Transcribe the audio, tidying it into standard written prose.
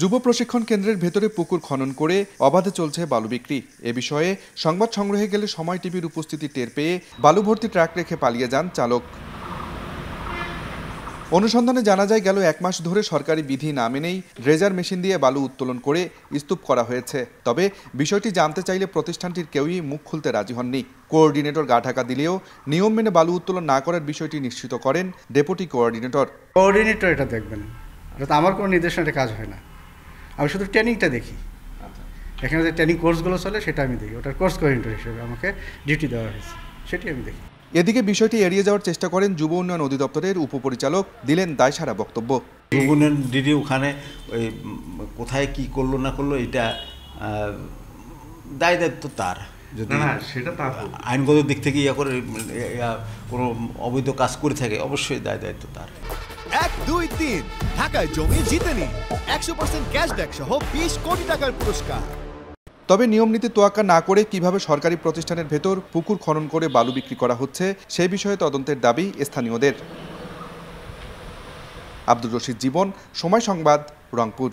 যুব প্রশিক্ষণ কেন্দ্রের ভেতরে পুকুর খনন করে অবাধে চলছে বালু বিক্রি। এ বিষয়ে সংবাদ সংগ্রহে গেলে সময় টিভির উপস্থিতি টের পেয়ে বালু ভর্তি ট্রাক রেখে পালিয়ে যান চালক। অনুসন্ধানে জানা যায়, গেল 1 মাস ধরে সরকারি বিধি না মেনেই ড্রেজার মেশিন দিয়ে বালু উত্তোলন করে স্তূপ করা হয়েছে। তবে বিষয়টি জানতে চাইলে প্রতিষ্ঠানটির কেউই মুখ খুলতে রাজি হননি। কোঅর্ডিনেটর গা ঢাকা দিলেও নিয়ম মেনে বালু উত্তোলন না করার বিষয়টি নিশ্চিত করেন ডেপুটি কোঅর্ডিনেটর। কোঅর্ডিনেটর এটা দেখবেন, এটা আমার কোনো নির্দেশনাতে কাজ হয় না, আমি শুধু ট্রেনিংটা দেখি। এখানে যে ট্রেনিং কোর্সগুলো চলে সেটা আমি দেখি, ওটার কোর্স কোঅর্ডিনেটর হিসেবে আমাকে ডিউটি দেওয়া হয়েছে, সেটি আমি দেখি। এদিকে বিষয়টি এড়িয়ে যাওয়ার চেষ্টা করেন যুব উন্নয়ন অধিদপ্তরের উপপরিচালক, দিলেন দায়সারা বক্তব্য। যুব উন্নয়ন ডিডি ওখানে ওই কোথায় কি করলো না করলো এটা দায়িত্ব তার। যদি সেটা আইনগত দিক থেকে করে কোনো অবৈধ কাজ করে থাকে অবশ্যই দায়িত্ব তার। 1, 2, 3 ঢাকায় জমি জিতে নিন 100% ক্যাশব্যাক সহ 20 কোটি টাকার পুরস্কার। তবে নিয়ম নীতি তোয়াক্কা না করে কিভাবে সরকারি প্রতিষ্ঠানের ভেতর পুকুর খনন করে বালু বিক্রি করা হচ্ছে সেই বিষয়ে তদন্তের দাবি স্থানীয়দের। আব্দুর রশিদ জীবন, সময় সংবাদ, রংপুর।